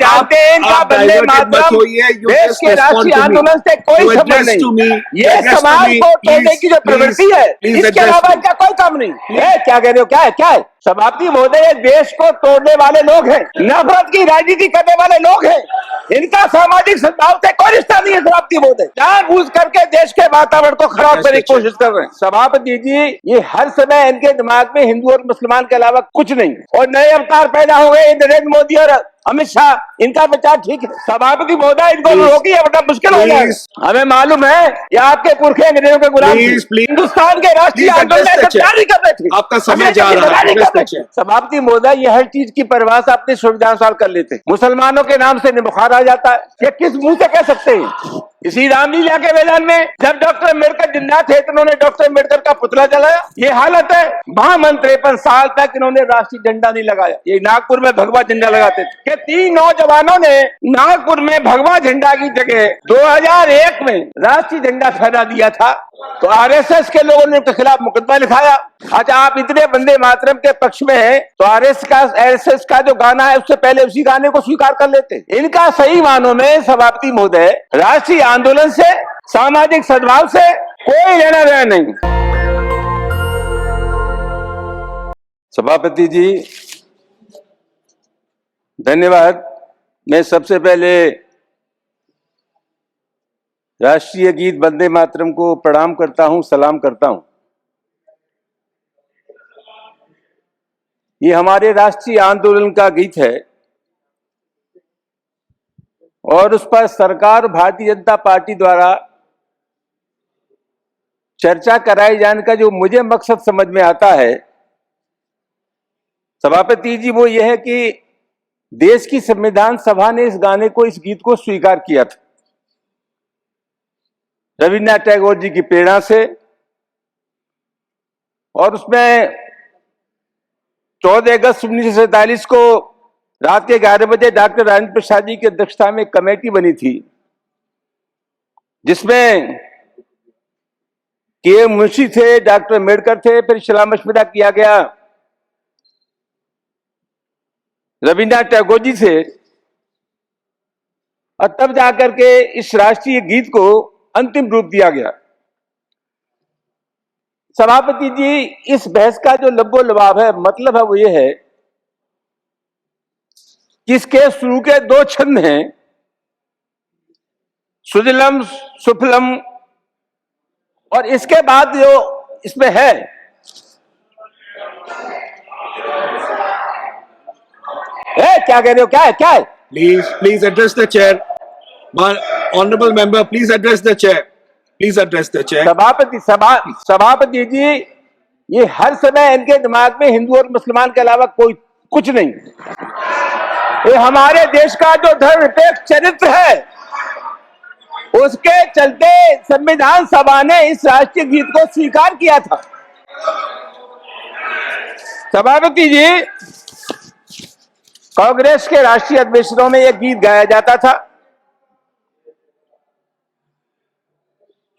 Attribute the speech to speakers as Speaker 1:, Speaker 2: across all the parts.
Speaker 1: जानते हैं इनका वंदे मातरम देश के राष्ट्रीय आंदोलन से कोई संबंध नहीं। ये समाज को तोड़ने की जो प्रवृत्ति है, इसके अलावा इनका कोई काम नहीं है। क्या कह रहे हो? क्या है? सभापति महोदय, देश को तोड़ने वाले लोग हैं, नफरत की राजनीति करने वाले लोग हैं। इनका सामाजिक सद्भाव से कोई रिश्ता नहीं है। सभापति महोदय जानबूझ करके देश के वातावरण को खराब करने की कोशिश कर रहे हैं। सभापति जी, ये हर समय इनके दिमाग में हिंदू और मुसलमान के अलावा कुछ नहीं, और नए अवतार पैदा हो गए नरेंद्र मोदी और अमित शाह। इनका विचार ठीक है। सभापति महोदय, इनको रोकिए वरना मुश्किल हो जाएगा। हमें मालूम है ये आपके पुरखे अंग्रेजों के गुलाम थे। हिंदुस्तान के राष्ट्रीय आंदोलन में तैयारी कर रहे थे।
Speaker 2: आपका समय जा रहा है।
Speaker 1: सभापति महोदय, ये हर चीज की परिभाषा अपने सुविधानुसार कर लेते। मुसलमानों के नाम से बुखार आ जाता है, ये किस मुंह से कह सकते हैं? इसी रामलीला के मैदान में जब डॉक्टर अम्बेडकर जिंदा थे तो उन्होंने डॉक्टर अम्बेडकर का पुतला जलाया। ये हालत है। वहां 53 साल तक इन्होंने राष्ट्रीय झंडा नहीं लगाया। ये नागपुर में भगवा झंडा लगाते थे। 3 नौजवानों ने नागपुर में भगवा झंडा की जगह 2001 में राष्ट्रीय झंडा फहरा दिया था। तो आरएसएस के लोगों ने उनके खिलाफ मुकदमा लिखाया। अच्छा, आप इतने वंदे मातरम के पक्ष में हैं तो आरएसएस का जो गाना है उससे पहले उसी गाने को स्वीकार कर लेते। इनका सही मानों में सभापति महोदय राष्ट्रीय आंदोलन से, सामाजिक सद्भाव से कोई लेना देना नहीं। सभापति जी धन्यवाद। मैं सबसे पहले राष्ट्रीय गीत वंदे मातरम को प्रणाम करता हूं, सलाम करता हूं। ये हमारे राष्ट्रीय आंदोलन का गीत है और उस पर सरकार भारतीय जनता पार्टी द्वारा चर्चा कराए जाने का जो मुझे मकसद समझ में आता है सभापति जी, वो ये है कि देश की संविधान सभा ने इस गाने को, इस गीत को स्वीकार किया था रविन्द्रनाथ टैगोर जी की प्रेरणा से। और उसमें 14 अगस्त 1947 को रात के 11 बजे डॉक्टर राजेंद्र प्रसाद जी की अध्यक्षता में कमेटी बनी थी, जिसमें के मुंशी थे, डॉक्टर अम्बेडकर थे, फिर सलाह मशविरा किया गया रविन्द्रनाथ टैगोर जी से, और तब जाकर के इस राष्ट्रीय गीत को अंतिम रूप दिया गया। सभापति जी, इस बहस का जो लब्बो लबाब है, मतलब है वो ये है कि इसके शुरू के 2 छंद हैं, सुजलम सुफलम, और इसके बाद जो इसमें है क्या कह रहे हो? क्या है?
Speaker 2: Please address the chair. Honorable member, please address the chair. Please address the chair.
Speaker 1: सभापति जी, ये हर समय इनके दिमाग में हिंदू और मुसलमान के अलावा कोई कुछ नहीं। ये हमारे देश का जो धर्मनिरपेक्ष चरित्र है उसके चलते संविधान सभा ने इस राष्ट्रीय गीत को स्वीकार किया था। सभापति जी, कांग्रेस के राष्ट्रीय अधिवेशनों में यह गीत गाया जाता था।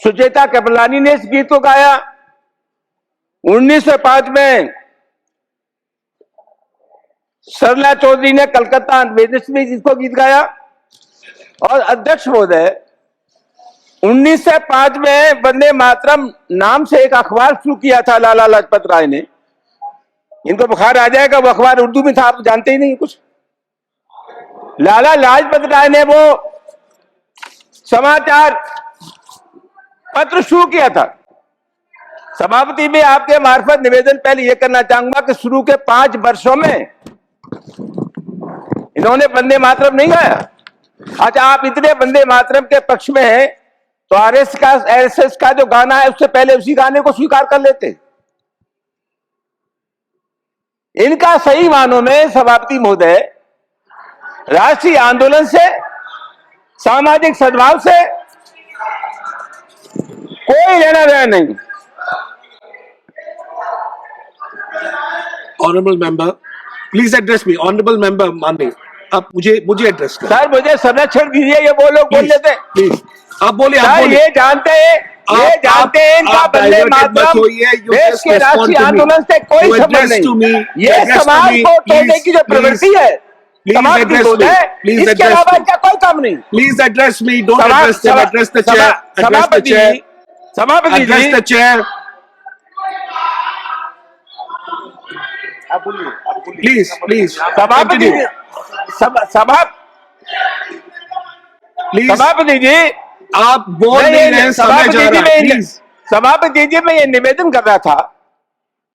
Speaker 1: सुचेता कृपलानी ने इस गीत को गाया। 1905 में सरला चौधरी ने कलकत्ता वेदस में इसको गीत गाया। और अध्यक्ष महोदय, 1905 में वंदे मातरम नाम से एक अखबार शुरू किया था लाला लाजपत राय ने। इनको बुखार आ जाएगा, वो अखबार उर्दू में था, आप जानते ही नहीं कुछ। लाला लाजपत राय ने वो समाचार पत्र शुरू किया था। सभापति, में आपके मार्फत निवेदन पहले यह करना चाहूंगा कि शुरू के 5 वर्षों में इन्होंने वंदे मातरम नहीं गाया। अच्छा, आप इतने वंदे मातरम के पक्ष में हैं तो आरएसएस का जो गाना है उससे पहले उसी गाने को स्वीकार कर लेते। इनका सही मानों में सभापति महोदय राष्ट्रीय आंदोलन से, सामाजिक सद्भाव से कोई लेना देना नहीं।
Speaker 2: Honourable member, please address me. Honourable member माननीय, आप मुझे एड्रेस करें।
Speaker 1: सर, मुझे संरक्षण दीजिए। ये वो लोग बोल लेते।
Speaker 2: प्लीज आप बोलिए।
Speaker 1: ये जानते हैं इनका वंदे मातरम देश के राष्ट्रीय आंदोलन से कोई संबंध नहीं। ये समाज को तोड़ने की जो प्रवृत्ति है
Speaker 2: Please
Speaker 1: समाप्ति
Speaker 2: address
Speaker 1: बोले,
Speaker 2: me. Please
Speaker 1: इसके
Speaker 2: address
Speaker 1: अलावा
Speaker 2: me.
Speaker 1: इनका कोई काम नहीं।
Speaker 2: Please address me. Don't address them. Address the chair. Address the chair.
Speaker 1: सभापति
Speaker 2: Address
Speaker 1: जी,
Speaker 2: the chair.
Speaker 1: आप बोलिए, आप बोलिए।
Speaker 2: Please, please.
Speaker 1: सभापति जी,
Speaker 2: Continue. Please.
Speaker 1: सभापति जी,
Speaker 2: आप बोल नहीं रहे हैं, समय जा रहा है। Please.
Speaker 1: सभापति जी, मैं ये निवेदन कर रहा था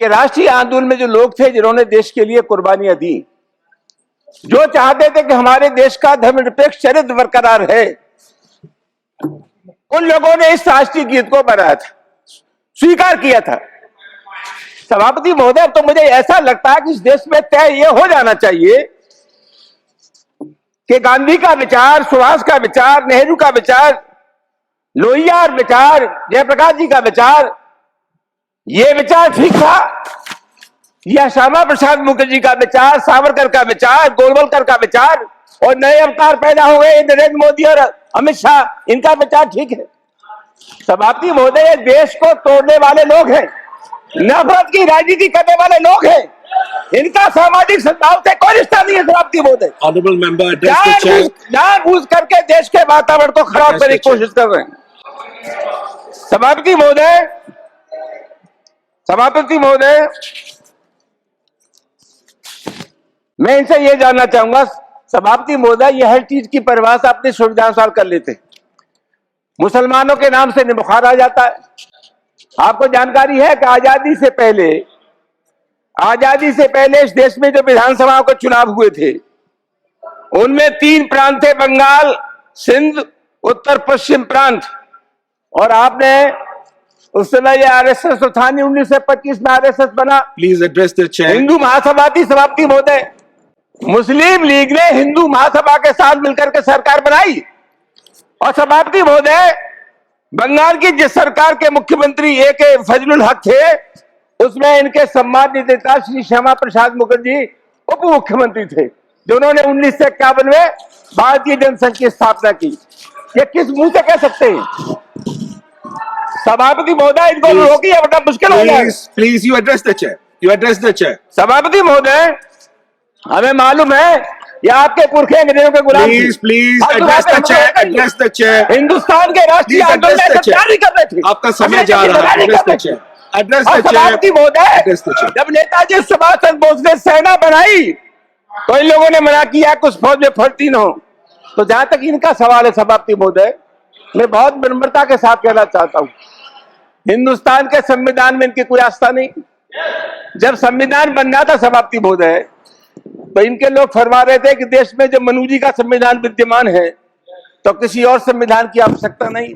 Speaker 1: कि राष्ट्रीय आंदोलन में जो लोग थे जिन्होंने देश के लिए कुर्बानियां दी, जो चाहते थे कि हमारे देश का धर्मनिरपेक्ष चरित्र बरकरार है, उन लोगों ने इस राष्ट्रीय गीत को बनाया था, स्वीकार किया था। सभापति महोदय, अब तो मुझे ऐसा लगता है कि इस देश में तय ये हो जाना चाहिए कि गांधी का विचार, सुभाष का विचार, नेहरू का विचार, लोहिया विचार, जयप्रकाश जी का विचार, ये विचार ठीक था, या श्यामा प्रसाद मुखर्जी का विचार, सावरकर का विचार, गोलवलकर का विचार, और नए अवतार पैदा हो गए नरेंद्र मोदी और अमित शाह, इनका विचार ठीक है। सभापति महोदय, ये देश को तोड़ने वाले लोग हैं, नफरत की राजनीति करने वाले लोग हैं, इनका सामाजिक सद्भाव से कोई रिश्ता नहीं है। सभापति महोदय,
Speaker 2: Honorable member, address the chair.
Speaker 1: जानबूझ करके देश के वातावरण को खराब करने की कोशिश कर रहे हैं। सभापति महोदय, सभापति महोदय, मैं इनसे ये जानना चाहूंगा, सभापति महोदय, यह हर चीज की परिभाषा अपने सुविधानुसार कर लेते, मुसलमानों के नाम से बुखार आ जाता है। आपको जानकारी है कि आजादी से पहले इस देश में जो विधानसभा के चुनाव हुए थे, उनमें 3 प्रांत थे, बंगाल, सिंध, उत्तर पश्चिम प्रांत, और आपने उस समय ये आरएसएस तो था नहीं, 1925 में आरएसएस बना।
Speaker 2: Please address the chair.
Speaker 1: Hindu Mahasabha थी। सभापति महोदय, मुस्लिम लीग ने हिंदू महासभा के साथ मिलकर के सरकार बनाई, और सभापति महोदय, बंगाल की जिस सरकार के मुख्यमंत्री ए के फजलुल हक थे, उसमें इनके सम्मानित नेता श्री श्यामा प्रसाद मुखर्जी उप मुख्यमंत्री थे, जिन्होंने 1951 में भारतीय जनसंघ की स्थापना की। ये किस मुंह से कह सकते हैं? सभापति महोदय, इनको रोकिए, बड़ा मुश्किल हो जाएगा।
Speaker 2: Please, you address the chair. You address the chair.
Speaker 1: सभापति महोदय, हमें मालूम है ये आपके पुरखे अंग्रेजों के गुलाम थे।
Speaker 2: Please address the chair. Address the chair.
Speaker 1: Hindustan के राष्ट्रीय
Speaker 2: Please
Speaker 1: आंदोलन
Speaker 2: address
Speaker 1: में
Speaker 2: the chair.
Speaker 1: सरकार कर रहे थे।
Speaker 2: आपका समय जा रहा है. Address the chair. Address the chair.
Speaker 1: सभापति महोदय,
Speaker 2: Address the chair.
Speaker 1: जब नेताजी सुभाष चंद्र बोस ने सेना बनाई तो इन लोगों ने मना किया कुछ फौज में भर्ती न हो। तो जहां तक इनका सवाल है सभापति महोदय, मैं बहुत विनम्रता के साथ कहना चाहता हूं, हिंदुस्तान के संविधान में इनकी कोई आस्था नहीं। जब संविधान बनना था सभापति महोदय, तो इनके लोग फरमा रहे थे कि देश में जब मनु जी का संविधान विद्यमान है तो किसी और संविधान की आवश्यकता नहीं।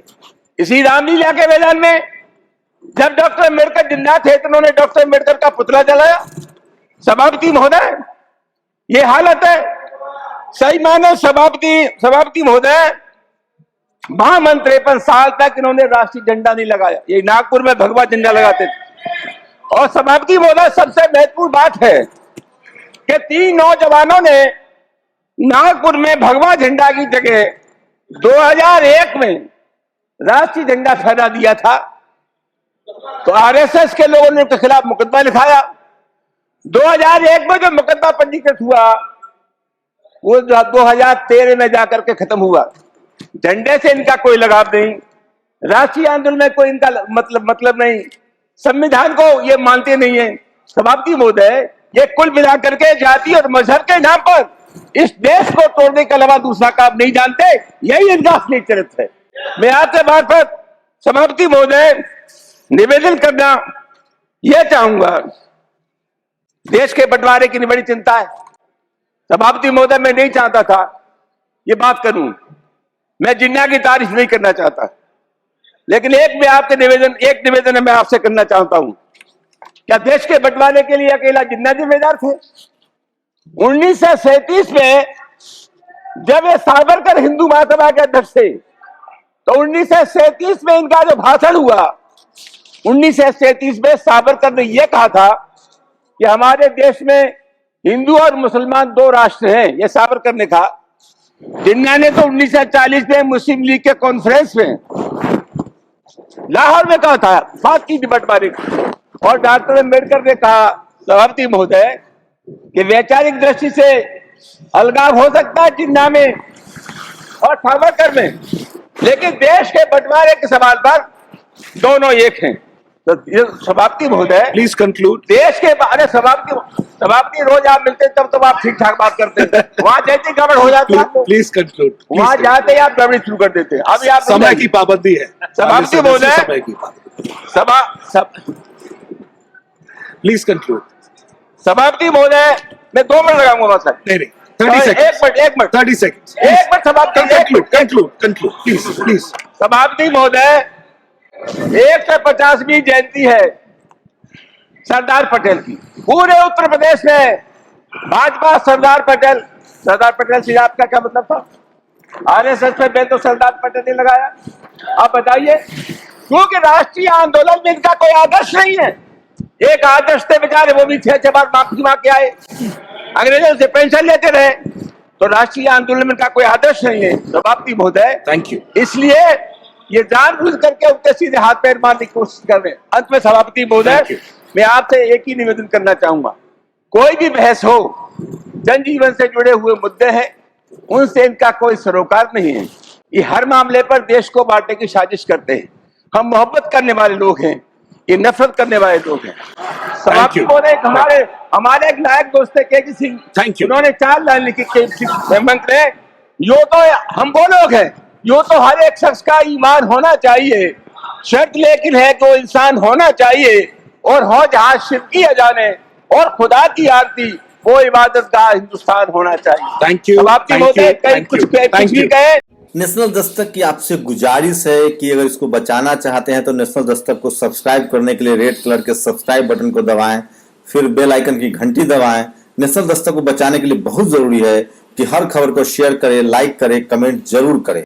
Speaker 1: इसी रामलीला के मैदान में जब डॉक्टर अम्बेडकर जिंदा थे तो उन्होंने डॉक्टर अम्बेडकर का पुतला जलाया। सभापति महोदय, ये हालत है। सही मानो सभापति महोदय, महामन 53 साल तक इन्होंने राष्ट्रीय झंडा नहीं लगाया। ये नागपुर में भगवा झंडा लगाते थे। और सभापति महोदय, सबसे महत्वपूर्ण बात है कि 3 नौजवानों ने नागपुर में भगवा झंडा की जगह 2001 में राष्ट्रीय झंडा फहरा दिया था। तो आरएसएस के लोगों ने उनके खिलाफ मुकदमा लिखाया। 2001 में जो मुकदमा पंजीकृत हुआ वो 2013 में जाकर के खत्म हुआ। झंडे से इनका कोई लगाव नहीं, राष्ट्रीय आंदोलन में कोई इनका मतलब नहीं, संविधान को ये मानते नहीं है। सभापति महोदय, ये कुल मिलाकर के जाति और मजहब के नाम पर इस देश को तोड़ने के अलावा दूसरा काम नहीं जानते। यही इनका असली चरित्र है। मैं आपसे मार्फत सभापति महोदय निवेदन करना यह चाहूंगा, देश के बंटवारे की बड़ी चिंता है। सभापति महोदय, मैं नहीं चाहता था ये बात करूं, मैं जिन्ना की तारीफ नहीं करना चाहता, लेकिन एक निवेदन मैं आपसे करना चाहता हूं। क्या देश के बंटवारे के लिए अकेला जिन्ना जिम्मेदार थे? 1937 में जब ये सावरकर हिंदू महासभा के अध्यक्ष थे, तो 1937 में इनका जो भाषण हुआ, 1937 में सावरकर ने यह कहा था कि हमारे देश में हिंदू और मुसलमान 2 राष्ट्र हैं। यह सावरकर ने कहा। जिन्ना ने तो 1940 में मुस्लिम लीग के कॉन्फ्रेंस में लाहौर में कहा था, बात की बंटवारे की। और डॉक्टर अम्बेडकर ने कहा, सभापति महोदय, कि वैचारिक दृष्टि से अलगाव हो सकता है जिन्ना में और सावरकर में, लेकिन देश के बंटवारे के सवाल पर दोनों एक हैं। तो ये सभापति महोदय,
Speaker 2: प्लीज कंक्लूड।
Speaker 1: देश के बारे सभापति रोज आप मिलते तब तो आप ठीक ठाक बात करते हैं, वहां जैसे गड़बड़ हो जाती है आपको,
Speaker 2: प्लीज कंक्लूड।
Speaker 1: वहां जाते ही आप गड़बड़ी शुरू कर देते हैं। अभी आप
Speaker 2: समय की पाबंदी है
Speaker 1: सभापति महोदय,
Speaker 2: समय की पाबंदी। Please conclude.
Speaker 1: सभापति महोदय, मैं 2 मिनट लगाऊंगा बस।
Speaker 2: नहीं 30 सेकंड।
Speaker 1: 1 minute
Speaker 2: 30 second.
Speaker 1: 1 मिनट सभापति,
Speaker 2: कंक्लूड प्लीज।
Speaker 1: सभापति महोदय, 150वीं जयंती है सरदार पटेल की। पूरे उत्तर प्रदेश में भाजपा सरदार पटेल से आपका क्या मतलब था? आरएसएस में बैन तो सरदार पटेल ने लगाया। आप बताइए, क्योंकि राष्ट्रीय आंदोलन में इनका कोई आदर्श नहीं है। एक आदर्श थे बेचारे, वो भी 6 बार माफी मांग के आए, अंग्रेजों से पेंशन लेते रहे। तो राष्ट्रीय आंदोलन में इनका कोई आदर्श नहीं है सभापति महोदय।
Speaker 2: Thank you.
Speaker 1: इसलिए ये जानबूझ करके उनके सीधे हाथ पैर मारने की कोशिश कर रहे हैं। अंत में सभापति महोदय, मैं आपसे एक ही निवेदन करना चाहूंगा, कोई भी बहस हो, जनजीवन से जुड़े हुए मुद्दे हैं, उनसे इनका कोई सरोकार नहीं है। ये हर मामले पर देश को बांटने की साजिश करते हैं। हम मोहब्बत करने वाले लोग हैं, ये नफरत करने वाले लोग हैं। सभापति महोदय, हमारे एक नायक दोस्त है केजी सिंह, उन्होंने 4 लाइन लिखी मंत्र, यो तो हम वो लोग हैं, यो तो हर एक शख्स का ईमान होना चाहिए, शर्त लेकिन है कि वो इंसान होना चाहिए, और हो जहां शिर्क की अजाने और खुदा की आरती, वो इबादत गाह हिंदुस्तान होना चाहिए।
Speaker 2: Thank you.
Speaker 1: सभापति महोदय, कुछ भी कहे।
Speaker 3: नेशनल दस्तक की आपसे गुजारिश है कि अगर इसको बचाना चाहते हैं तो नेशनल दस्तक को सब्सक्राइब करने के लिए रेड कलर के सब्सक्राइब बटन को दबाएं, फिर बेल आइकन की घंटी दबाएं। नेशनल दस्तक को बचाने के लिए बहुत जरूरी है कि हर खबर को शेयर करें, लाइक करें, कमेंट जरूर करें।